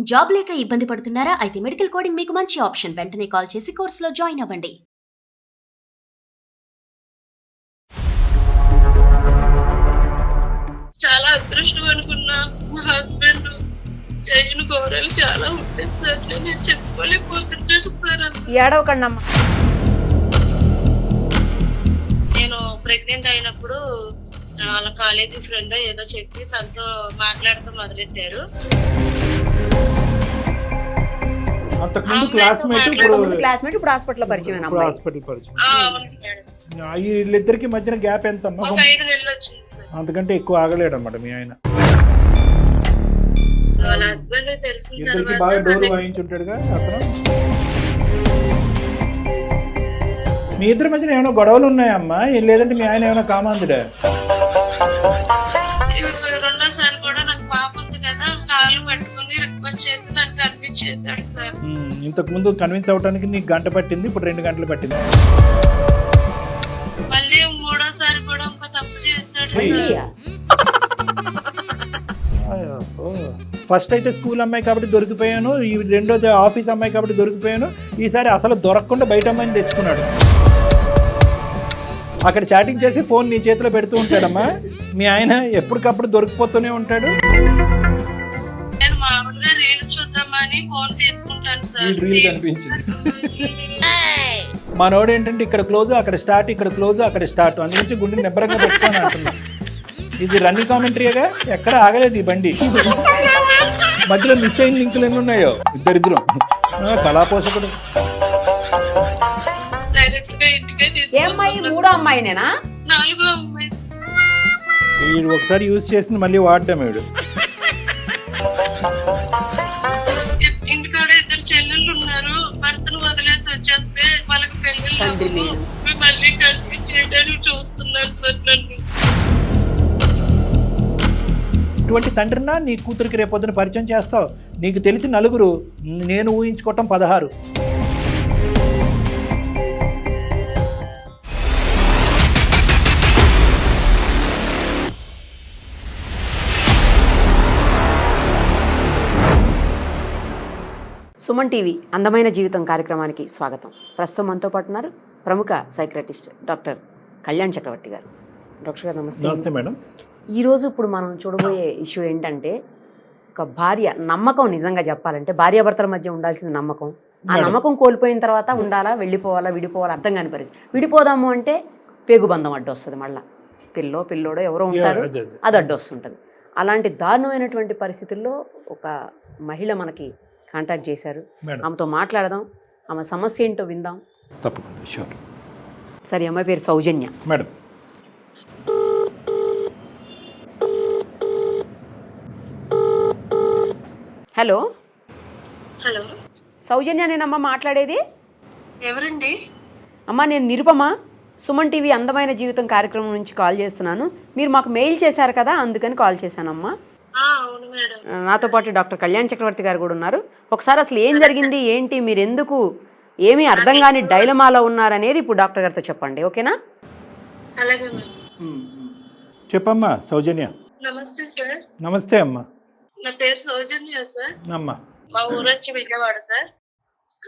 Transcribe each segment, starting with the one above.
Job లేక ఇబ్బంది పడుతున్నారా? అయితే మెడికల్ కోడింగ్ మీకు మంచి ఆప్షన్. వెంటనే కాల్ చేసి కోర్సులో జాయిన్ అవ్వండి. చాలా అదృష్టం అనుకున్నా. మా హస్బెండ్ చేయని ఘోరాలు చాలా ఉంటాయి సార్. నేను చెప్పుకోలేకపోతున్నాను సార్. ఏడవకండమ్మా. నేను ప్రెగ్నెంట్ అయినప్పుడు వాళ్ళ కాలేజీ ఫ్రెండ్ ఏదో చెప్పి తనతో మాట్లాడుతూ మొదలెట్టారు. అంతకుముందు క్లాస్మేట్, క్లాస్మేట్ ఇప్పుడు హాస్పిటల్లో పరిచయం. హాస్పిటల్ పరిచయం. అవును మేడం. వీళ్ళిద్దరికి మధ్యన గ్యాప్ ఎంత? ఒక 5 నెలలు వచ్చింది సార్. అంతకంటే ఎక్కువ ఆగలేడు అన్నమాట మీ ఆయన. వాళ్ళ హస్బెండ్ తెలిసిన ఇద్దరికి బాగా డోర్ తర్వాత వాయించుంటాడుగా అతను. మీ ఇద్దరి మధ్యన ఏమైనా గొడవలు ఉన్నాయమ్మా? లేదంటే మీ ఆయన ఏమైనా కామాందుడా? రెండోసారి కూడా నాకు పాప ఉంది కదా, కాళ్ళు పట్టుకుని రిక్వెస్ట్ చేసి నాకు కన్విన్స్ చేశాడు సార్. ఇంతకు ముందు కన్విన్స్ అవడానికి నీకు గంట పట్టింది, ఇప్పుడు 2 గంటలు పట్టింది. మళ్ళీ మూడోసారి కూడా ఇంకో తప్పు చేశాడు సార్. ఫస్ట్ అయితే స్కూల్ అమ్మాయి కాబట్టి దొరికిపోయాను, ఈ రెండోది ఆఫీస్ అమ్మాయి కాబట్టి దొరికిపోయాను, ఈసారి అసలు దొరకకుండా బయట అమ్మాయిని తెచ్చుకున్నాడు. అక్కడ చాటింగ్ చేసి ఫోన్ నీ చేతిలో పెడుతూ ఉంటాడమ్మా మీ ఆయన. ఎప్పటికప్పుడు దొరికిపోతూనే ఉంటాడు. నేను మామూలుగా రీల్స్ చూద్దామని ఫోన్ తీసుకుంటాను సార్. రీల్ కనిపించింది. మనోడు ఏంటంటే ఇక్కడ క్లోజ్ అక్కడ స్టార్ట్, ఇక్కడ క్లోజ్ అక్కడ స్టార్ట్, అందుగురించి గుండె నిబ్బరంగా పెట్టుకొని అంటున్నా. ఇది రన్నింగ్ కామెంటరీగా ఎక్కడ ఆగలేదు ఈ బండి. మధ్యలో మిస్ అయిన లింకులు ఎన్ని ఉన్నాయో. ఇద్దరిద్దరు కళాపోషకుడు. డైరెక్ట్ గా ఇంటికే ఏ అమ్మాయి? మూడో అమ్మాయినేనా? 4వ అమ్మాయి. వీడు ఒకసారి యూజ్ చేసింది మళ్ళీ వాడడం వీడు. ఇంటికాడ 2 చెల్లెళ్ళు ఉన్నారు. భర్తను వదిలేసి వచ్చేస్తే వాళ్ళకి పెళ్ళిళ్ళు మళ్ళీ కన్విన్స్ చేయడానికి చూస్తున్నారు సార్ నన్ను. ఇటువంటి తండ్రినా నీ కూతురికి రేపొద్దున పరిచయం చేస్తావు. నీకు తెలిసి 4, నేను ఊహించుకోవటం 16. సుమన్ టీవీ అందమైన జీవితం కార్యక్రమానికి స్వాగతం. ప్రస్తుతం మనతో పాటు ఉన్నారు ప్రముఖ సైక్రటిస్ట్ డాక్టర్ కళ్యాణ్ చక్రవర్తి గారు. డాక్టర్ గారు నమస్తే. నమస్తే మేడం. ఈరోజు ఇప్పుడు మనం చూడబోయే ఇష్యూ ఏంటంటే, ఒక భార్య నమ్మకం, నిజంగా చెప్పాలంటే భార్యాభర్తల మధ్య ఉండాల్సిన నమ్మకం, ఆ నమ్మకం కోల్పోయిన తర్వాత ఉండాలా, వెళ్ళిపోవాలా, విడిపోవాలా అర్థం కాని పరిస్థితి. విడిపోదాము అంటే పేగుబంధం అడ్డు వస్తుంది, మళ్ళీ పిల్లోడో ఎవరో ఉంటారు, అది అడ్డు వస్తుంటుంది. అలాంటి దారుణమైనటువంటి పరిస్థితుల్లో ఒక మహిళ మనకి కాంటాక్ట్ చేశారు. ఆమెతో మాట్లాడదాం, ఆమె సమస్య ఏంటో విందాం. తప్పకుండా, షూర్. సరే, అమ్మాయి పేరు సౌజన్య మేడం. హలో. హలో, సౌజన్య నేనమ్మా మాట్లాడేది. ఎవరండి? అమ్మా నేను నిరుపమ, సుమన్ టీవీ అందమైన జీవితం కార్యక్రమం నుంచి కాల్ చేస్తున్నాను. మీరు మాకు మెయిల్ చేశారు కదా, అందుకని కాల్ చేశానమ్మా. అవును మేడం. నాతో పాటు డాక్టర్ కళ్యాణ్ చక్రవర్తి గారు కూడా ఉన్నారు. ఒకసారి అసలు ఏం జరిగింది ఏంటి, మీరు ఎందుకు ఏమీ అర్థం కాని డైలమాలో ఉన్నారనేది ఇప్పుడు డాక్టర్ గారితో చెప్పండి, ఓకేనా? అలాగే మేడం. చెప్పమ్మా సౌజన్య. నమస్తే సార్. నమస్తే అమ్మా. నా పేరు సౌజన్య సార్. అమ్మా. మా ఊరు వచ్చి విజయవాడ సార్.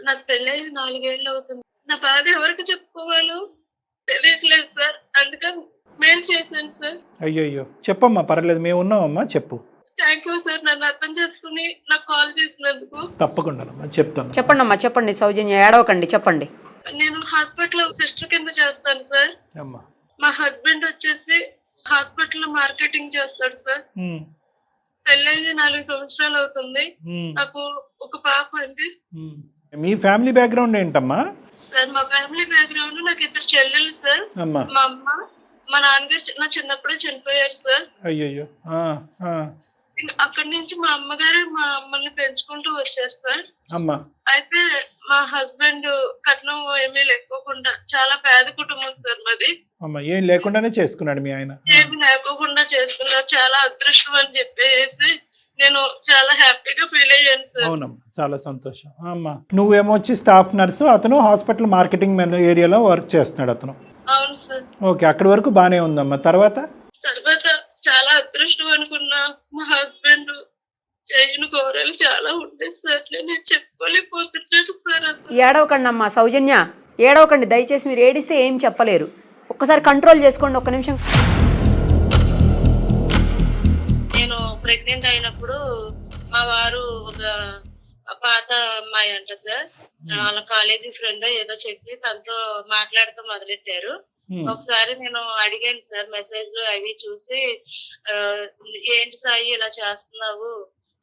నాకు పెళ్ళి 4 ఏళ్ళు అవుతుంది. నా బాధ ఎవరికి చెప్పుకోవాలో తెలియట్లేదు సార్, అందుకని మెయిల్ చేశాను సార్. అయ్యో చెప్పమ్మా, పర్లేదు, మేము ఉన్నామమ్మా, చెప్పు. థ్యాంక్ యూ సార్, నన్ను అర్థం చేసుకుని నాకు కాల్ చేసినందుకు. తప్పకుండా చెప్తాను. చెప్పండి అమ్మా, చెప్పండి సౌజన్య, ఏడవకండి, చెప్పండి. నేను హాస్పిటల్ సిస్టర్ కింద చేస్తాను సార్. అమ్మా. మా హస్బెండ్ వచ్చేసి హాస్పిటల్ మార్కెటింగ్ చేస్తాడు సార్. పెళ్ళి 4 సంవత్సరాలు అవుతుంది. నాకు ఒక పాప అండి. మీ ఫ్యామిలీ బ్యాక్గ్రౌండ్ ఏంటమ్మా? సార్ మా ఫ్యామిలీ బ్యాక్గ్రౌండ్, నాకు 2 చెల్లెలు సార్. మా అమ్మ, మా నాన్నగారు నా చిన్నప్పుడే చనిపోయారు సార్. అయ్యో. అక్కడి నుంచి మా అమ్మగారు మా అమ్మల్ని పెంచుకుంటూ వచ్చారు సార్. అమ్మా. అయితే మా హస్బెండ్ కట్నం ఏమీ లేకోకుండా, చాలా పేద కుటుంబం సార్ మాది. అమ్మా, ఏం లేకుండానే చేసుకున్నాడు మీ ఆయన? ఏమి లేకోకుండా చేసుకున్నారు. చాలా అదృష్టం అని చెప్పేసి నేను చాలా హ్యాపీగా ఫీల్ అయ్యాను సార్. అవునమ్మా, చాలా సంతోషం. అమ్మా, నువ్వేమో వచ్చి స్టాఫ్ నర్సు, అతను హాస్పిటల్ మార్కెటింగ్ ఏరియాలో వర్క్ చేస్తున్నాడు అతను. అవును సార్. ఓకే, అక్కడి వరకు బానే ఉందమ్మా. తర్వాత చాలా అదృష్టం అనుకున్నా. మా హస్బెండ్ చేయని ఘోరాలు చాలా ఉండేది సార్. నేను చెప్పుకోలేకపోతున్నాను సార్. అసలు ఏడవకండి అమ్మా సౌజన్య, ఏడవకండి దయచేసి. మీరు ఏడిస్తే ఏం చెప్పలేరు. ఒక్కసారి కంట్రోల్ చేసుకోండి, ఒక్క నిమిషం. నేను ప్రెగ్నెంట్ అయినప్పుడు మా వారు ఒక పాత అమ్మాయి అంట సార్, వాళ్ళ కాలేజీ ఫ్రెండ్ ఏదో చెప్పి తనతో మాట్లాడుతూ మొదలెట్టారు. ఒకసారి నేను అడిగాను సార్, మెసేజ్లు అవి చూసి ఏంటి సాయి ఇలా చేస్తున్నావు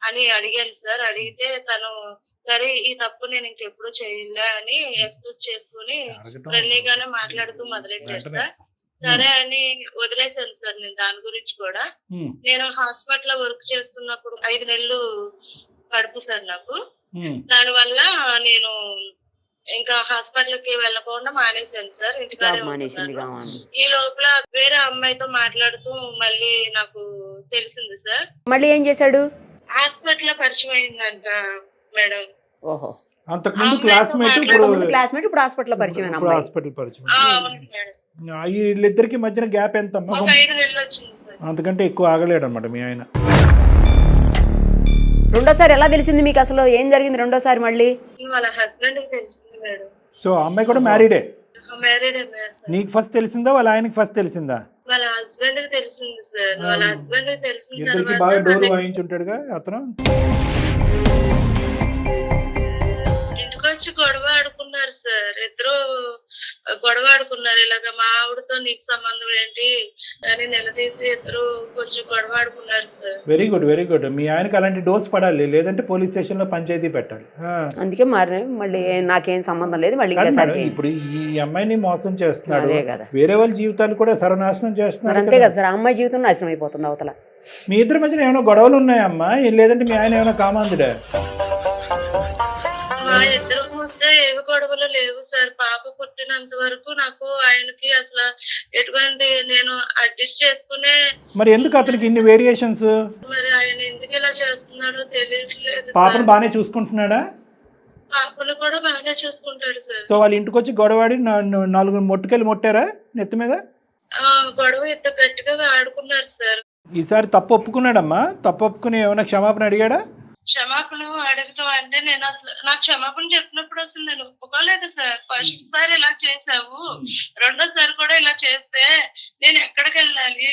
అని అడిగాను సార్. అడిగితే తను సరే ఈ తప్పు నేను ఇంకెప్పుడు చేయలే అని ఎక్స్క్యూజ్ చేసుకుని ఫ్రెండ్లీగానే మాట్లాడుతూ మొదలెట్టారు సార్. సరే అని వదిలేసాను సార్ నేను దాని గురించి కూడా. నేను హాస్పిటల్ లో వర్క్ చేస్తున్నప్పుడు 5 నెలలు కడుపు సార్ నాకు. దానివల్ల నేను ఇంకా హాస్పిటల్ కి వెళ్ళకుండా మానేశాను సార్, ఇంటికాడే ఉంటున్నాను. ఈ లోపల వేరే అమ్మాయితో మాట్లాడుతూ మళ్ళీ నాకు తెలిసింది సార్. మళ్ళీ ఏం చేశాడు? హాస్పిటల్ లో పరిచయం అయిందంట మేడం. ఓహో, అంతకుముందు క్లాస్మేట్, క్లాస్మేట్, ఇప్పుడు హాస్పిటల్ పరిచయం. హాస్పిటల్ పరిచయం. అవును మేడం. వీళ్ళిద్దరికి మధ్యన గ్యాప్ ఎంత? ఒక 5 నెలలు వచ్చింది సార్. అంతకంటే ఎక్కువ ఆగలేడు అనమాట మీ ఆయన. రెండోసారి ఎలా తెలిసింది మీకు? అసలు ఏం జరిగింది రెండోసారి? మళ్ళీ వాళ్ళ హస్బెండ్ కి తెలిసింది మేడం. సో అమ్మాయి కూడా మ్యారీడే? మ్యారీడే సార్. నీకు ఫస్ట్ తెలిసిందా వాళ్ళ ఆయనకి ఫస్ట్ తెలిసిందా? వాళ్ళ హస్బెండ్ కి తెలిసింది సార్. వాళ్ళ హస్బెండ్ కి తెలిసిన ఇద్దరికి బాగా డోర్ వాయించుంటాడుగా అతను. ఇంటికి వచ్చి గొడవ ఆడుకున్నారు సార్. ఇద్దరు గొడవ ఆడుకున్నారు. ఇలాగ మా ఆవిడతో నీకు సంబంధం ఏంటి అని నిలదీసి ఇద్దరు కొంచెం గొడవ ఆడుకున్నారు సార్. Very good, very good. మీ ఆయనకి అలాంటి డోస్ పడాలి, లేదంటే పోలీస్ స్టేషన్ లో పంచాయతీ పెట్టాలి. అందుకే మారిన మళ్ళీ నాకేం సంబంధం లేదు. మళ్ళీ ఇప్పుడు ఈ అమ్మాయిని మోసం చేస్తున్నాడు, వేరే వాళ్ళ జీవితాలు కూడా సర్వనాశనం చేస్తున్నారు. అంతే కదా సార్, అమ్మాయి జీవితం నాశనం అయిపోతుంది అవతల. మీ ఇద్దరి మధ్యన ఏమైనా గొడవలు ఉన్నాయమ్మా, లేదంటే మీ ఆయన ఏమైనా కామాంధుడా? మా ఇద్దరు మధ్య ఏవి గొడవలు లేవు సార్. పాప పుట్టినంత వరకు నాకు ఆయనకి అసలు ఎటువంటి నేను అడ్జస్ట్ చేసుకునే. మరి ఎందుకు అతనికి ఇన్ని వేరియేషన్స్? మరి ఆయన ఎందుకు ఇలా చేస్తున్నాడో తెలియట్లేదు. పాపను బాగానే చూసుకుంటున్నాడా? పాపను కూడా బాగానే చూసుకుంటాడు సార్. సో వాళ్ళ ఇంటికి వచ్చి గొడవాడి 4 మొట్టుకెళ్ళి మొట్టారా నెత్తి మీద? గొడవ ఇంత గట్టిగా ఆడుకున్నారు సార్. ఈసారి తప్పు ఒప్పుకున్నాడమ్మా? తప్పు ఒప్పుకుని ఏమైనా క్షమాపణ అడిగాడా? క్షమాపణ అడగటం అంటే నేను అసలు నాకు క్షమాపణ చెప్పినప్పుడు అసలు నేను ఒప్పుకోలేదు సార్. ఫస్ట్ సారి ఇలా చేసావు, రెండోసారి కూడా ఇలా చేస్తే నేను ఎక్కడికి వెళ్ళాలి,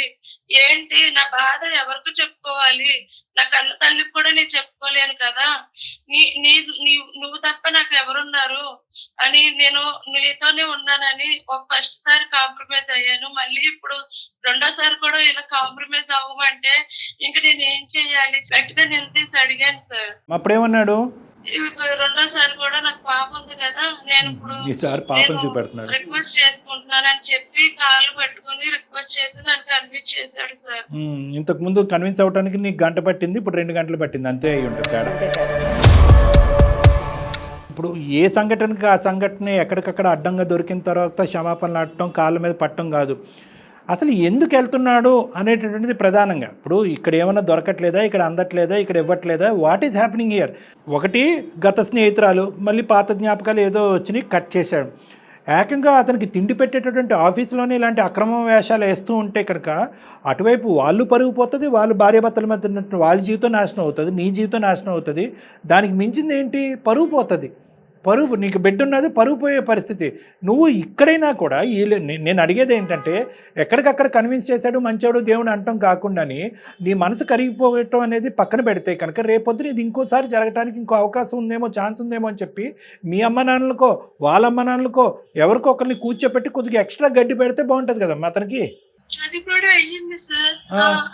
ఏంటి నా బాధ ఎవరికి చెప్పుకోవాలి, నా కన్న తల్లికి కూడా నేను చెప్పుకోలేను కదా, నువ్వు తప్ప నాకు ఎవరున్నారు అని నేను నీతోనే ఉన్నానని ఒక ఫస్ట్ సారి కాంప్రమైజ్ అయ్యాను. మళ్ళీ ఇప్పుడు రెండోసారి కూడా ఇలా కాంప్రమైజ్ అవ్వమంటే ఇంక నేను ఏం చెయ్యాలి గట్టిగా నిలదీసి అడిగాను సార్. అప్పుడేమన్నాడు? రెండోసారి కూడా నాకు పాప ఉంది కదా, నేను ఇప్పుడు రిక్వెస్ట్ చేసుకుంటున్నాను అని చెప్పి కాళ్ళు పెట్టుకుని రిక్వెస్ట్ చేసి నన్ను కన్విన్స్ చేశాడు సార్. ఇంతకు ముందు కన్విన్స్ అవడానికి నీకు గంట పట్టింది, ఇప్పుడు 2 గంటలు పట్టింది, అంతే అయి ఉంటుంది తేడా. ఇప్పుడు ఏ సంఘటనకి ఆ సంఘటన ఎక్కడికక్కడ అడ్డంగా దొరికిన తర్వాత క్షమాపణలు ఆడటం, కాళ్ళ మీద పట్టడం కాదు, అసలు ఎందుకు వెళ్తున్నాడు అనేటటువంటిది ప్రధానంగా. ఇప్పుడు ఇక్కడ ఏమైనా దొరకట్లేదా, ఇక్కడ అందట్లేదా, ఇక్కడ ఇవ్వట్లేదా, వాట్ ఈజ్ హ్యాపెనింగ్ హియర్? ఒకటి గత స్నేహితురాలు, మళ్ళీ పాత జ్ఞాపకాలు ఏదో వచ్చినాయి, కట్ చేశాడు. ఏకంగా అతనికి తిండి పెట్టేటటువంటి ఆఫీసులోనే ఇలాంటి అక్రమ వేషాలు వేస్తూ ఉంటే కనుక అటువైపు వాళ్ళు పరుగు పోతుంది, వాళ్ళు భార్యాభర్తల మధ్య వాళ్ళ జీవితం నాశనం అవుతుంది, నీ జీవితం నాశనం అవుతుంది. దానికి మించింది ఏంటి? పరుగు పోతుంది. పరువు, నీకు బిడ్డ ఉన్నది, పరువు పోయే పరిస్థితి. నువ్వు ఇక్కడైనా కూడా నేను అడిగేది ఏంటంటే, ఎక్కడికక్కడ కన్విన్స్ చేశాడు మంచోడు దేవుడు అంటాం కాకుండాని నీ మనసు కరిగిపోవటం అనేది పక్కన పెడితే కనుక రేపొద్దున ఇది ఇంకోసారి జరగడానికి ఇంకో అవకాశం ఉందేమో, ఛాన్స్ ఉందేమో అని చెప్పి మీ అమ్మ నాన్నలకో వాళ్ళ అమ్మ నాన్నలకో ఎవరికో ఒకరిని కూర్చోపెట్టి కొద్దిగా ఎక్స్ట్రా గడ్డి పెడితే బాగుంటుంది కదమ్మా అతనికి. అది కూడా అయ్యింది సార్,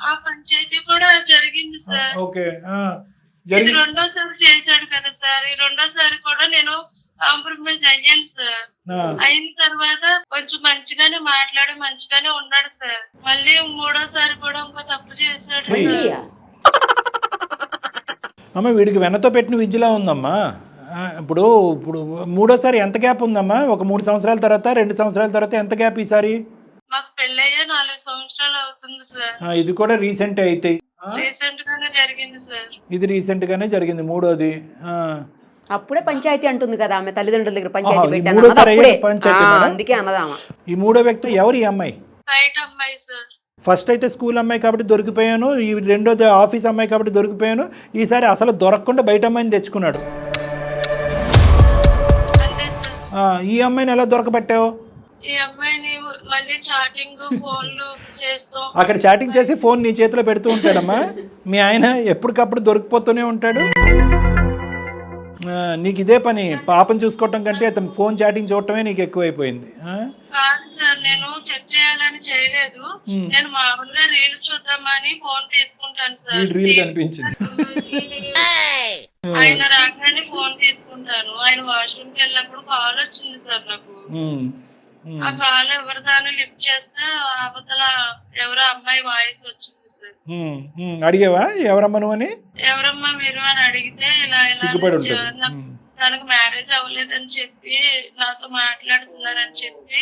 ఆ పంచాయతీ కూడా జరిగింది సార్. ఓకే, ఇది రెండోసారి చేశాడు కదా సార్. ఈ రెండోసారి కూడా నేను కాంప్రమైజ్ అయ్యాను సార్. అయిన తర్వాత కొంచెం మంచిగానే మాట్లాడి మంచిగానే ఉన్నాడు సార్. మళ్ళీ మూడోసారి కూడా ఇంకో తప్పు చేశాడు సార్. అమ్మ వీడికి వెనతో పెట్టిన విద్యలా ఉందమ్మా. ఇప్పుడు మూడోసారి ఎంత గ్యాప్ ఉందమ్మా? ఒక 3 సంవత్సరాల తర్వాత, 2 సంవత్సరాల తర్వాత ఎంత గ్యాప్ ఈసారి? మాకు పెళ్ళయ్యే 4 సంవత్సరాలు అవుతుంది సార్. ఇది కూడా రీసెంట్ అయితే రీసెంట్ గానే జరిగింది సార్. ఇది రీసెంట్ గానే జరిగింది మూడోది. అప్పుడే పంచాయతీ అంటుంది కదా ఆమె తల్లిదండ్రుల దగ్గర పంచాయతీ అందుకే అన్నదామా. ఈ మూడో వ్యక్తి ఎవరు? ఈ అమ్మాయి బయట అమ్మాయి సార్. ఫస్ట్ అయితే స్కూల్ అమ్మాయి కాబట్టి దొరికిపోయాను, ఈ రెండోది ఆఫీస్ అమ్మాయి కాబట్టి దొరికిపోయాను, ఈసారి అసలు దొరకకుండా బయట అమ్మాయిని తెచ్చుకున్నాడు. అంతే సార్. ఈ అమ్మాయిని ఎలా దొరకబట్టావు? ఈ అమ్మాయిని మళ్ళీ చాటింగ్ ఫోన్లు చేస్తాం. అక్కడ చాటింగ్ చేసి ఫోన్ నీ చేతిలో పెడుతూ ఉంటాడమ్మా మీ ఆయన, ఎప్పటికప్పుడు దొరికిపోతూనే ఉంటాడు. నీకు ఇదే పని, పాపం చూసుకోవటం కంటే అతను ఫోన్ చాటింగ్ చూడటమే నీకు ఎక్కువైపోయింది. కాదు సార్, నేను చెక్ చేయాలని చేయలేదు. నేను మామూలుగా రీల్స్ చూద్దామని ఫోన్ తీసుకుంటాను సార్. రీల్ కనిపించింది. ఆయన రాగానే ఫోన్ తీసుకుంటాను. ఆయన వాష్రూమ్కి వెళ్ళినప్పుడు కాల్ వచ్చింది సార్ నాకు. ఆ కాల్ ఎవరిదాన్ని లిఫ్ట్ చేస్తే అవతల ఎవరో అమ్మాయి వాయిస్ వచ్చింది సార్. అడిగావా ఎవరమ్మా నువ్వు అని? ఎవరమ్మా మీరు అని అడిగితే ఇలా తనకు మ్యారేజ్ అవ్వలేదని చెప్పి నాతో మాట్లాడుతున్నారని చెప్పి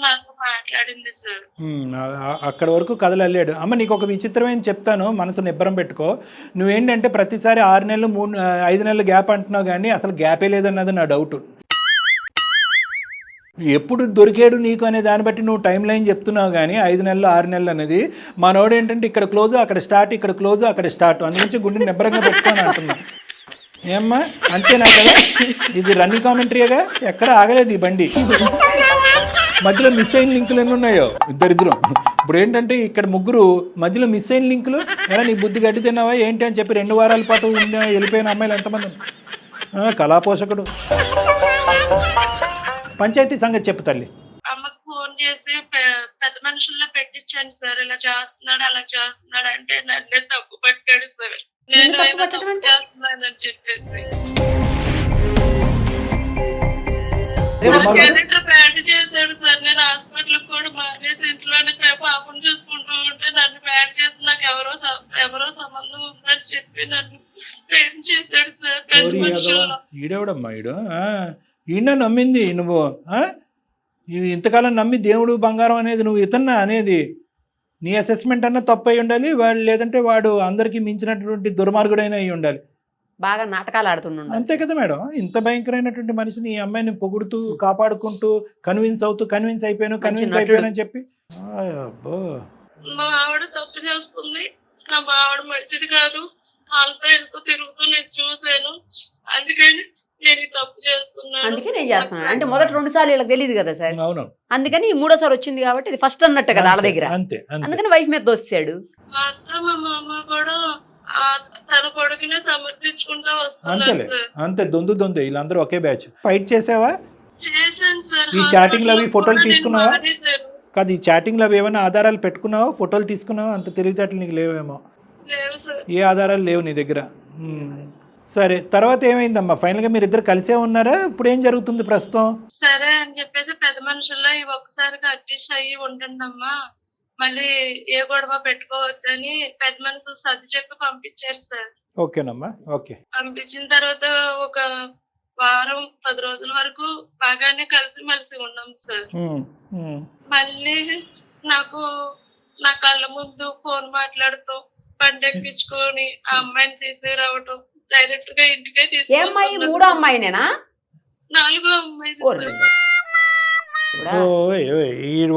నాతో మాట్లాడింది సార్. అక్కడ వరకు కథలు వెళ్ళాడు. అమ్మ నీకు ఒక విచిత్రమైన చెప్తాను, మనసు నిబ్బరం పెట్టుకో. నువ్వేంటంటే ప్రతిసారి 6 నెలలు 5 నెలలు గ్యాప్ అంటున్నావు, కానీ అసలు గ్యాపే లేదన్నది నా డౌట్. ఎప్పుడు దొరికాడు నీకు అనే దాన్ని బట్టి నువ్వు టైం లైన్ చెప్తున్నావు, కానీ 5 నెలలు 6 నెలలు అనేది మనోడు ఏంటంటే ఇక్కడ క్లోజ్ అక్కడ స్టార్ట్, ఇక్కడ క్లోజ్ అక్కడ స్టార్ట్, అందుగురించి గుండె నిబ్బరంగా పెట్టుకొని అంటున్నా. ఏమ్మా అంతేనా కదా? ఇది రన్నింగ్ కామెంటరీగా, ఎక్కడ ఆగలేదు ఈ బండి. మధ్యలో మిస్ అయిన లింకులు ఎన్ని ఉన్నాయో ఇద్దరిద్దరు. ఇప్పుడు ఏంటంటే ఇక్కడ ముగ్గురు మధ్యలో మిస్ అయిన లింకులు, ఎలా నీ బుద్ధి గడ్డి తిన్నావా ఏంటి అని చెప్పి 2 వారాల పాటు వెళ్ళిపోయిన అమ్మాయిలు ఎంతమంది? కళాపోషకుడు. పంచాయతీ సంగతి చెప్పు తల్లి. అమ్మకు ఫోన్ చేసి పెద్ద మనుషుల్లో పెట్టించాను సార్, ఇలా చేస్తున్నాడు అలా చేస్తున్నాడు అంటే నన్నే తప్పు పట్టాడు సార్. నేను ఏదో తప్పు చేస్తున్నానని చెప్పేసి క్యారెక్టర్ బ్యాడ్ చేశాడు సార్. నేను హాస్పిటల్ కూడా మానేసి ఇంట్లోనే పాపం చూసుకుంటూ ఉంటే నన్ను బ్యాడ్ చేసి నాకు ఎవరో సంబంధం ఉందని చెప్పి నన్ను ప్రేమ చేశాడు సార్ పెద్ద మనుషుల్లో. ఈడెవడమ్మా ఈడు? ఈయన నమ్మింది నువ్వు, ఇంతకాలం నమ్మి దేవుడు బంగారం అనేది నువ్వు ఇతన్నా అనేది. నీ అసెస్మెంట్ అన్నా తప్పు అయి ఉండాలి, వాడు లేదంటే వాడు అందరికీ మించినటువంటి దుర్మార్గుడైనా అయి ఉండాలి. బాగా నాటకాలు ఆడుతున్నాడు. అంతే కదా మేడం? ఇంత భయంకరమైనటువంటి మనిషిని ఈ అమ్మాయిని పొగుడుతూ కాపాడుకుంటూ కన్విన్స్ అయిపోయాను అని చెప్పి. మా ఆవిడ తప్పు చేస్తుంది, నా ఆవిడ మంచిది కాదు, వాళ్ళతో ఎందుకు తిరుగుతూ నేను చూసాను, అందుకని నేను తప్పు చేస్తున్నాను. అందుకే నేను చేస్తున్నాను అంటే మొదటి 2 సార్లు ఇలా తెలియదు కదా సార్. అవును. అందుకని 3వ వచ్చింది కాబట్టి ఇది ఫస్ట్ అన్నట్టు కదా వాళ్ళ దగ్గర. అంతే. అందుకని వైఫ్ మీద దోస్తాడు. మా అత్త మా మామ కూడా తన కొడుకునే సమర్థించుకుంటా వస్తున్నారు. అంతే దొందు వీళ్ళందరూ ఒకే బ్యాచ్. ఫైట్ చేసావా? చేశాను సార్. ఈ చాటింగ్ లో ఫోటోలు తీసుకున్నావా? కాదు, ఈ చాటింగ్ లో ఏమైనా ఆధారాలు పెట్టుకున్నావా? ఫోటోలు తీసుకున్నావా? అంత తెలివితేటలు నీకు లేవేమో. లేవు సార్. ఏ ఆధారాలు లేవు నీ దగ్గర. సరే, తర్వాత ఏమైందమ్మా? ఫైనల్ గా మీరు ఇద్దరు కలిసే ఉన్నారా? ఇప్పుడు ఏం జరుగుతుంది ప్రస్తుతం? సరే అని చెప్పేసి పెద్ద మనుషుల్లో ఈ ఒక్కసారిగా అడ్జస్ట్ అయ్యి ఉంటుందమ్మా, మళ్ళీ ఏ గొడవ పెట్టుకోవద్దని పెద్ద మనుషులు సర్ది చెప్పి పంపించారు సార్. ఓకేనమ్మా, ఓకే. పంపించిన తర్వాత ఒక వారం 10 రోజుల వరకు బాగానే కలిసి ఉన్నాం సార్. మళ్ళీ నాకు నా కళ్ళ ముందు ఫోన్ మాట్లాడుతూ పండెక్కించుకొని ఆ అమ్మాయిని తీసుకురావటం, డైరెక్ట్ గా ఇంటికే తీసుకుని. 3వ అమ్మాయినేనా? 4వ అమ్మాయి.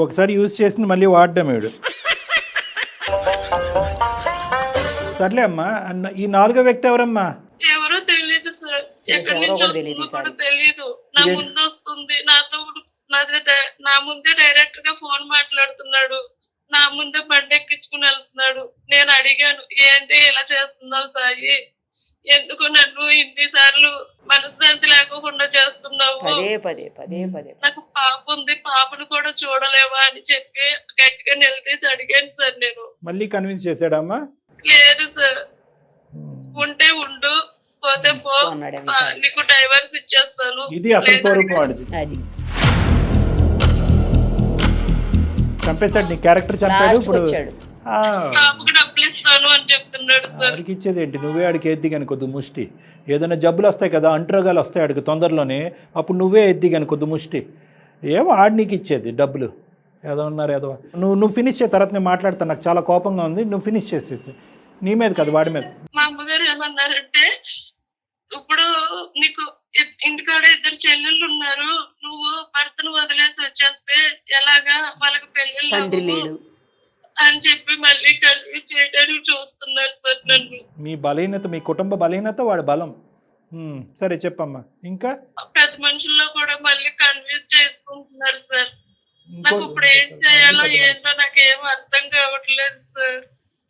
ఒకసారి యూజ్ చేసింది మళ్ళీ వాడడం వీడు. సర్లే అమ్మా, ఈ 4వ వ్యక్తి ఎవరమ్మా? ఎవరో తెలియదు సార్, ఎక్కడి నుంచి వస్తుందో తెలియదు. నా ముందు వస్తుంది, నా ముందే డైరెక్ట్ గా ఫోన్ మాట్లాడుతున్నాడు, నా ముందే బండి ఎక్కించుకుని వెళ్తున్నాడు. నేను అడిగాను, ఏంటి ఇలా చేస్తున్నావు సాయి, ఎందుకు నన్ను ఇన్నిసార్లు మనశ్శాంతి లేకుండా చేస్తున్నావు, నాకు పాప ఉంది, పాపను కూడా చూడలేవా అని చెప్పి గట్టిగా నిలదీసి అడిగాను సార్. నేను మళ్ళీ కన్విన్స్ చేశాడమ్మా? లేదు సార్, ఉంటే ఉండు, పోతే పో, నీకు డైవర్స్ ఇచ్చేస్తాను. ఇది అసలు స్వరూపం వాడిది. చంపేశాడు, నీ క్యారెక్టర్ చంపాడు. ఇప్పుడు పాపకు డబ్బులు ఇస్తాను అని చెప్తున్నాడు సార్. ఆడికి ఇచ్చేది ఏంటి? నువ్వే ఆడికి ఎద్ది కానీ కొద్ది ముష్టి. ఏదైనా జబ్బులు వస్తాయి కదా, అంటురోగాలు వస్తాయి ఆడికి తొందరలోనే, అప్పుడు నువ్వే ఎద్ది కానీ కొద్ది ముష్టి. ఏమో ఆడి నీకు ఇచ్చేది డబ్బులు. ఏదో ఉన్నారు ఏదో. నువ్వు ఫినిష్ చేయ, తర్వాత నేను మాట్లాడతాను, నాకు చాలా కోపంగా ఉంది, నువ్వు ఫినిష్ చేసేసి. నీ మీద కదా, వాడి మీద. మా అమ్మగారు ఏమన్నారంటే, ఇప్పుడు నీకు ఇంటికాడ 2 చెల్లెళ్ళు ఉన్నారు, నువ్వు భర్తను వదిలేసి వచ్చేస్తే ఎలాగా, వాళ్ళకి పెళ్ళిళ్ళు అని చెప్పి మళ్ళీ కన్విన్స్ చేయడానికి చూస్తున్నారు సార్ నన్ను. మీ బలహీనత, మీ కుటుంబ బలహీనత వాడి బలం. సరే చెప్పమ్మా. ఇంకా పెద్ద మనుషుల్లో కూడా మళ్ళీ కన్విన్స్ చేసుకుంటున్నారు సార్. నాకు ఇప్పుడు ఏం చేయాలో ఏంటో నాకు ఏం అర్థం కావట్లేదు సార్.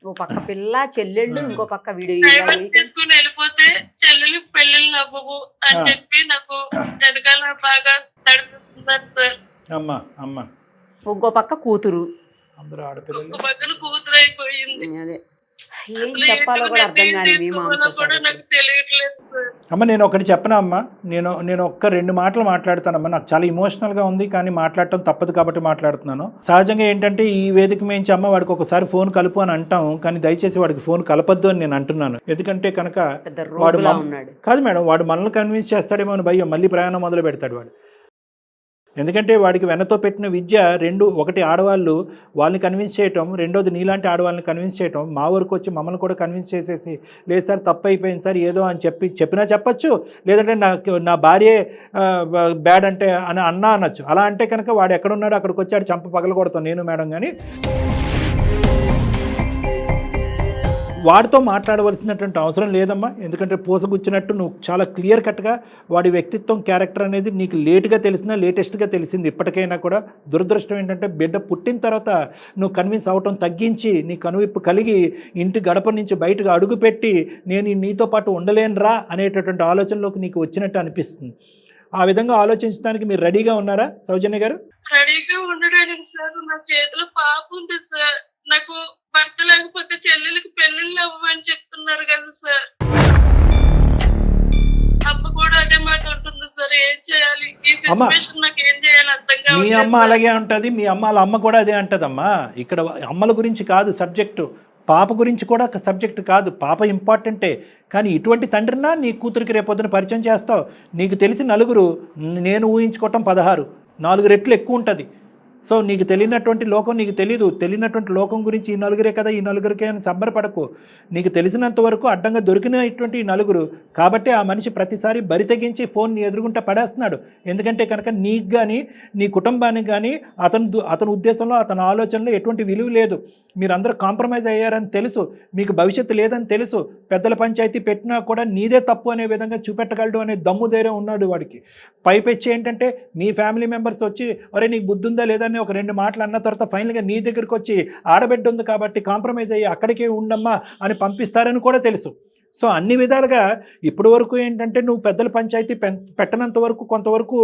ఓ పక్క పిల్ల చెల్లెళ్ళు, ఇంకో పక్క వీడియో డైవర్స్ తీసుకుని వెళ్ళిపోతే చెల్లెలు పెళ్ళిళ్ళు అవ్వవు అని చెప్పి నాకు వెనకాల బాగా నడిపిస్తున్నారు సార్. అమ్మా అమ్మా ఇంకో పక్క కూతురు, అందరూ ఆడపిల్లలు. ఒక పక్కన కూతురు అయిపోయింది. అదే ఏం చెప్పాలో కూడా అర్థం కాని కూడా నాకు తెలియట్లేదు సార్. అమ్మ నేను ఒకటి చెప్పనా అమ్మా, నేను ఒక్క 2 మాటలు మాట్లాడతానమ్మా. నాకు చాలా ఇమోషనల్గా ఉంది, కానీ మాట్లాడటం తప్పదు కాబట్టి మాట్లాడుతున్నాను. సహజంగా ఏంటంటే ఈ వేదిక మేంచి అమ్మ వాడికి ఒకసారి ఫోన్ కలుపు అని అంటాం, కానీ దయచేసి వాడికి ఫోన్ కలపద్దు అని నేను అంటున్నాను. ఎందుకంటే కనుక వాడు కాదు మేడం, వాడు మనల్ని కన్విన్స్ చేస్తాడేమో అని భయం, మళ్ళీ ప్రయాణం మొదలు పెడతాడు వాడు. ఎందుకంటే వాడికి వెనతో పెట్టిన విద్య 2, ఒకటి ఆడవాళ్ళు వాళ్ళని కన్విన్స్ చేయటం, రెండోది నీలాంటి ఆడవాళ్ళని కన్విన్స్ చేయటం. మా వరకు వచ్చి మమ్మల్ని కూడా కన్విన్స్ చేసేసి లేదు సార్ తప్పు అయిపోయింది సార్ ఏదో అని చెప్పినా చెప్పచ్చు, లేదంటే నా భార్యే బ్యాడ్ అంటే అని అన్నా అనొచ్చు. అలా అంటే కనుక వాడు ఎక్కడున్నాడో అక్కడికి వచ్చాడు చంప పగల కొడతాం నేను మేడం. కానీ వాడితో మాట్లాడవలసినటువంటి అవసరం లేదమ్మా. ఎందుకంటే పూసగుచ్చినట్టు నువ్వు చాలా క్లియర్ కట్గా వాడి వ్యక్తిత్వం, క్యారెక్టర్ అనేది నీకు లేటుగా తెలిసినా లేటెస్ట్గా తెలిసింది. ఇప్పటికైనా కూడా దురదృష్టం ఏంటంటే బిడ్డ పుట్టిన తర్వాత నువ్వు కన్విన్స్ అవటం తగ్గించి, నీ కనువిప్పు కలిగి ఇంటి గడప నుంచి బయటకు అడుగుపెట్టి నేను నీతో పాటు ఉండలేనురా అనేటటువంటి ఆలోచనలోకి నీకు వచ్చినట్టు అనిపిస్తుంది. ఆ విధంగా ఆలోచించడానికి మీరు రెడీగా ఉన్నారా సౌజన్య గారు? రెడీగా ఉండడానికి సార్ నా చేతిలో పాప ఉంది సార్. నాకు భర్త లేకపోతే చెల్లెలకి పెళ్ళిళ్ళు అవ్వమని చెప్తున్నారు కదా సార్. అమ్మ కూడా అదే మాట ఉంటుంది సార్. ఏం చేయాలి ఈ సిచ్యువేషన్, నాకు ఏం చేయాలి అర్థం కావట్లేదు. మీ అమ్మ అలాగే ఉంటుంది, మీ అమ్మ కూడా అదే అంటదమ్మా. ఇక్కడ అమ్మల గురించి కాదు సబ్జెక్టు, పాప గురించి కూడా సబ్జెక్టు కాదు. పాప ఇంపార్టెంటే, కానీ ఇటువంటి తండ్రినా నీ కూతురికి రేపొద్దున పరిచయం చేస్తావు. నీకు తెలిసి 4, నేను ఊహించుకోవటం 16, 4 రెట్లు ఎక్కువ ఉంటుంది. సో నీకు తెలియనటువంటి లోకం నీకు తెలీదు. తెలియనటువంటి లోకం గురించి ఈ 4 కదా, ఈ 4 అని సంబరపడకు. నీకు తెలిసినంత వరకు అడ్డంగా దొరికినటువంటి ఈ 4. కాబట్టి ఆ మనిషి ప్రతిసారి బరి తెగించి ఫోన్ నీ ఎదురుగుంటా పడేస్తున్నాడు. ఎందుకంటే కనుక నీకు కానీ నీ కుటుంబానికి కానీ అతని ఉద్దేశంలో, అతని ఆలోచనలో ఎటువంటి విలువ లేదు. మీరందరూ కాంప్రమైజ్ అయ్యారని తెలుసు, మీకు భవిష్యత్తు లేదని తెలుసు. పెద్దల పంచాయతీ పెట్టినా కూడా నీదే తప్పు అనే విధంగా చూపెట్టగలడు అనే దమ్ము ధైర్యం ఉన్నాడు వాడికి. పైపెచ్చి ఏంటంటే మీ ఫ్యామిలీ మెంబర్స్ వచ్చి ఒరే నీకు బుద్ధి ఉందా లేదా అని ఒక 2 మాటలు అన్న తర్వాత ఫైనల్గా నీ దగ్గరికి వచ్చి ఆడబిడ్డ ఉంది కాబట్టి కాంప్రమైజ్ అయ్యి అక్కడికే ఉండమ్మా అని పంపిస్తారని కూడా తెలుసు. సో అన్ని విధాలుగా ఇప్పటి వరకు ఏంటంటే నువ్వు పెద్దల పంచాయతీ పెట్టనంత వరకు కొంతవరకు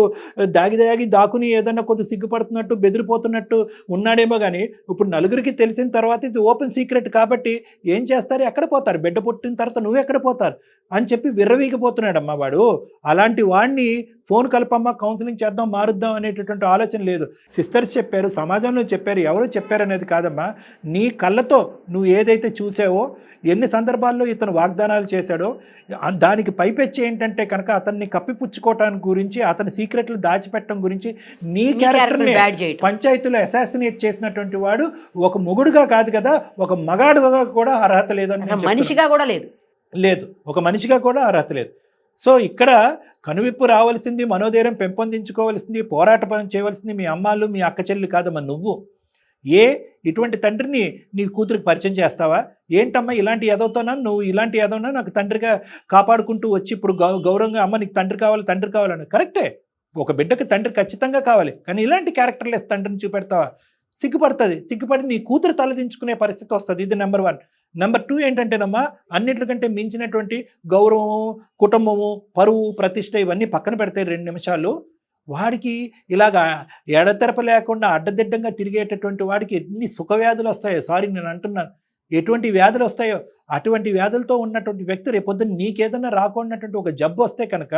దాకుని ఏదన్నా కొద్ది సిగ్గుపడుతున్నట్టు బెదిరిపోతున్నట్టు ఉన్నాడేమో. కానీ ఇప్పుడు 4కి తెలిసిన తర్వాత ఇది ఓపెన్ సీక్రెట్ కాబట్టి ఏం చేస్తారు, ఎక్కడ పోతారు, బిడ్డ పుట్టిన తర్వాత నువ్వు ఎక్కడ పోతారు అని చెప్పి విర్రవీగిపోతున్నాడమ్మా వాడు. అలాంటి వాడిని ఫోన్ కలపమ్మా, కౌన్సిలింగ్ చేద్దాం, మారుద్దాం అనేటటువంటి ఆలోచన లేదు. సిస్టర్స్ చెప్పారు, సమాజంలో చెప్పారు, ఎవరు చెప్పారనేది కాదమ్మా. నీ కళ్ళతో నువ్వు ఏదైతే చూసావో, ఎన్ని సందర్భాల్లో ఇతను వాగ్దానాలు చేశాడో, దానికి పైపెచ్చి ఏంటంటే కనుక అతన్ని కప్పిపుచ్చుకోవటానికి గురించి, అతని సీక్రెట్లు దాచిపెట్టడం గురించి నీ క్యారెక్టర్ని పంచాయతీలో అసాసినేట్ చేసినటువంటి వాడు ఒక మొగుడుగా కాదు కదా, ఒక మగాడుగా కూడా అర్హత లేదని, మనిషిగా కూడా లేదు, ఒక మనిషిగా కూడా అర్హత లేదు. సో ఇక్కడ కనువిప్పు రావాల్సింది, మనోధైర్యం పెంపొందించుకోవాల్సింది, పోరాటం చేయవలసింది మీ అమ్మాళ్ళు, మీ అక్క చెల్లి కాదమ్మా నువ్వు. ఇటువంటి తండ్రిని నీ కూతురికి పరిచయం చేస్తావా? ఏంటమ్మా ఇలాంటి ఎదవుతానా నువ్వు, ఇలాంటి ఎదవునా నాకు తండ్రిగా కాపాడుకుంటూ వచ్చి ఇప్పుడు గౌరవంగా అమ్మ నీకు తండ్రి కావాలని. కరెక్టే, ఒక బిడ్డకి తండ్రి ఖచ్చితంగా కావాలి, కానీ ఇలాంటి క్యారెక్టర్లెస్ తండ్రిని చూపెడతావా? సిగ్గుపడి నీ కూతురు తలదించుకునే పరిస్థితి వస్తుంది. ఇది నెంబర్ 1. నెంబర్ 2 ఏంటంటేనమ్మా, అన్నిటికంటే మించినటువంటి గౌరవము, కుటుంబము, పరువు, ప్రతిష్ట ఇవన్నీ పక్కన పెడితే 2 నిమిషాలు వాడికి ఇలాగా ఎడతెరప లేకుండా అడ్డదిడ్డంగా తిరిగేటటువంటి వాడికి ఎన్ని సుఖవ్యాధులు వస్తాయో, సారీ నేను అంటున్నాను, ఎటువంటి వ్యాధులు వస్తాయో, అటువంటి వ్యాధులతో ఉన్నటువంటి వ్యక్తి రేపొద్దున నీకేదన్నా రాకున్నటువంటి ఒక జబ్బు వస్తే కనుక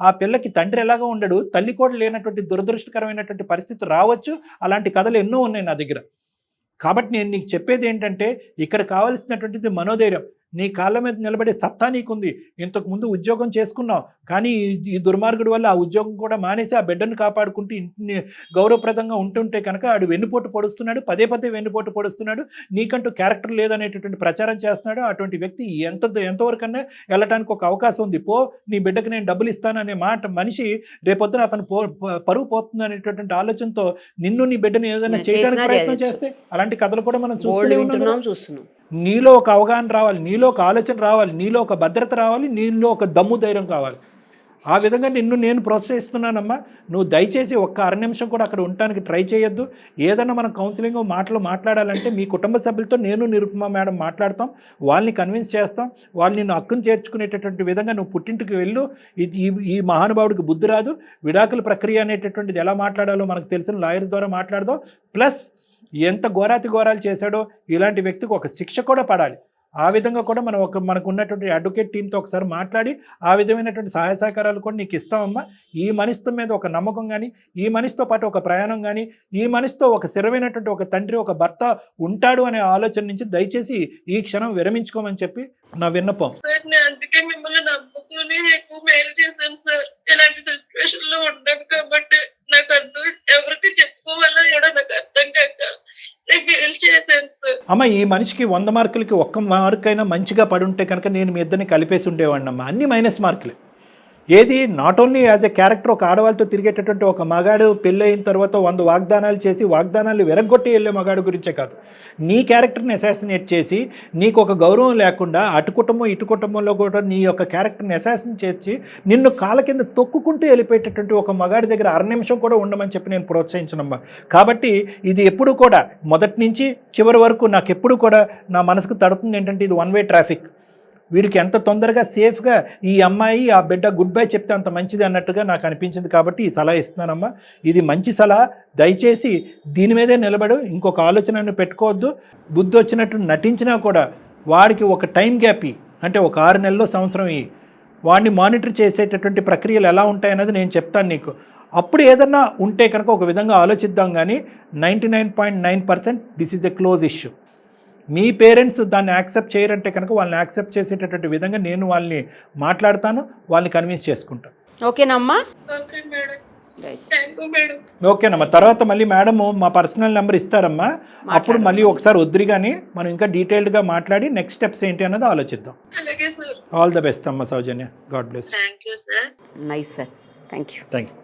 ఆ పిల్లకి తండ్రి ఎలాగా ఉండడు, తల్లి కూడా లేనటువంటి దురదృష్టకరమైనటువంటి పరిస్థితి రావచ్చు. అలాంటి కథలు ఎన్నో ఉన్నాయి నా దగ్గర. కాబట్టి నేను నీకు చెప్పేది ఏంటంటే ఇక్కడ కావాల్సినటువంటిది మనోధైర్యం. నీ కాళ్ళ మీద నిలబడే సత్తా నీకుంది. ఇంతకు ముందు ఉద్యోగం చేసుకున్నావు, కానీ ఈ దుర్మార్గుడి వల్ల ఆ ఉద్యోగం కూడా మానేసి ఆ బిడ్డను కాపాడుకుంటూ ఇంటిని గౌరవప్రదంగా ఉంటుంటే కనుక ఆడు వెన్నుపోటు పొడుస్తున్నాడు, పదే పదే వెన్నుపోటు పొడుస్తున్నాడు, నీకంటూ క్యారెక్టర్ లేదనేటటువంటి ప్రచారం చేస్తున్నాడు. అటువంటి వ్యక్తి ఎంతవరకన్నా వెళ్ళటానికి ఒక అవకాశం ఉంది. పో, నీ బిడ్డకు నేను డబ్బులు ఇస్తాననే మాట మనిషి రేపొద్దున అతను పరువు పోతుంది అనేటటువంటి ఆలోచనతో నిన్ను నీ బిడ్డను ఏదైనా చేయడానికి ప్రయత్నం చేస్తే అలాంటి కథలు కూడా మనం చూస్తున్నాం. నీలో ఒక అవగాహన రావాలి, నీలో ఒక ఆలోచన రావాలి, నీలో ఒక భద్రత రావాలి, నీలో ఒక దమ్ము ధైర్యం కావాలి. ఆ విధంగా నిన్ను నేను ప్రోత్సహిస్తున్నానమ్మా. నువ్వు దయచేసి ఒక్క అర నిమిషం కూడా అక్కడ ఉండడానికి ట్రై చేయొద్దు. ఏదన్నా మనం కౌన్సిలింగ్ మాట్లాడాలంటే మీ కుటుంబ సభ్యులతో నేను నిరుపమ మేడం మాట్లాడతాం, వాళ్ళని కన్విన్స్ చేస్తాం, వాళ్ళు నిన్ను హక్కును చేర్చుకునేటటువంటి విధంగా నువ్వు పుట్టింటికి వెళ్ళు. ఈ మహానుభావుడికి బుద్ధి రాదు. విడాకుల ప్రక్రియ అనేటటువంటిది ఎలా మాట్లాడాలో మనకు తెలిసిన లాయర్స్ ద్వారా మాట్లాడదాం. ప్లస్ ఎంత ఘోరాలు చేశాడో ఇలాంటి వ్యక్తికి ఒక శిక్ష కూడా పడాలి. ఆ విధంగా కూడా మనకు ఉన్నటువంటి అడ్వకేట్ టీంతో ఒకసారి మాట్లాడి ఆ విధమైనటువంటి సహాయ సహకారాలు కూడా నీకు ఇస్తామమ్మా. ఈ మనిషితో మీద ఒక నమ్మకం కానీ, ఈ మనిషితో పాటు ఒక ప్రయాణం కానీ, ఈ మనిషితో ఒక స్థిరమైనటువంటి ఒక తండ్రి, ఒక భర్త ఉంటాడు అనే ఆలోచన నుంచి దయచేసి ఈ క్షణం విరమించుకోమని చెప్పి నా విన్నపం. సార్ నేను అందుకే మిమ్మల్ని నమ్ముకుని ఎక్కువ మెయిల్ చేశాను సార్. ఇలాంటి సిచ్యువేషన్ లో ఉన్నాను కాబట్టి నాకు ఎవరికి చెప్పుకోవాలో కూడా నాకు అర్థం కాక నేను మెయిల్ చేశాను సార్. అమ్మ, ఈ మనిషికి 100 మార్కులకి 1 మార్క్ అయినా మంచిగా పడి ఉంటే కనుక నేను మీ ఇద్దరిని కలిపేసి ఉండేవాడిని అమ్మ. అన్ని మైనస్ మార్కులే. ఏది not only as a character ఒక ఆడవాళ్ళతో తిరిగేటటువంటి ఒక మగాడు పెళ్ళయిన తర్వాత 100 వాగ్దానాలు చేసి వాగ్దానాలు విరగొట్టి వెళ్ళే మగాడు గురించే కాదు, నీ క్యారెక్టర్ని అసాసినేట్ చేసి నీకు ఒక గౌరవం లేకుండా అటు కుటుంబం ఇటు కుటుంబంలో కూడా నీ యొక్క క్యారెక్టర్ని అసాసినేట్ చేసి నిన్ను కాళ్ళ కింద తొక్కుకుంటూ వెళ్ళిపోయేటటువంటి ఒక మగాడి దగ్గర అర నిమిషం కూడా ఉండమని చెప్పి నేను ప్రోత్సహించనమ్మా. కాబట్టి ఇది ఎప్పుడు కూడా మొదటి నుంచి చివరి వరకు నాకు ఎప్పుడు కూడా నా మనసుకు తడుతుంది ఏంటంటే ఇది 1 వే ట్రాఫిక్. వీడికి ఎంత తొందరగా సేఫ్గా ఈ అమ్మాయి ఆ బిడ్డ గుడ్ బై చెప్తే అంత మంచిది అన్నట్టుగా నాకు అనిపించింది. కాబట్టి ఈ సలహా ఇస్తున్నానమ్మా. ఇది మంచి సలహా. దయచేసి దీని మీదే నిలబడు, ఇంకొక ఆలోచనను పెట్టుకోవద్దు. బుద్ధి వచ్చినట్టు నటించినా కూడా వాడికి ఒక టైం గ్యాప్ అంటే ఒక 6 నెలల్లో సంవత్సరం వాడిని మానిటర్ చేసేటటువంటి ప్రక్రియలు ఎలా ఉంటాయన్నది నేను చెప్తాను నీకు. అప్పుడు ఏదన్నా ఉంటే కనుక ఒక విధంగా ఆలోచిద్దాం. కానీ 99.9% this is a close issue. Me parents దాన్ని యాక్సెప్ట్ చేయరంటే కనుక వాళ్ళని యాక్సెప్ట్ చేసేటటువంటి విధంగా నేను వాళ్ళని మాట్లాడతాను, వాళ్ళని కన్విన్స్ చేసుకుంటాను. ఓకేనమ్మా? Okay madam, thank you madam. ఓకేనమ్మా. తర్వాత మళ్ళీ మేడం మా పర్సనల్ నెంబర్ ఇస్తారమ్మా. అప్పుడు మళ్ళీ ఒకసారి వద్దురి కానీ మనం ఇంకా డీటెయిల్డ్గా మాట్లాడి నెక్స్ట్ స్టెప్స్ ఏంటి అన్నది ఆలోచిద్దాం. అలాగే సార్. ఆల్ ద బెస్ట్ అమ్మా Soujanya. God bless. Thank you sir. Nice sir. Thank you. Thank you.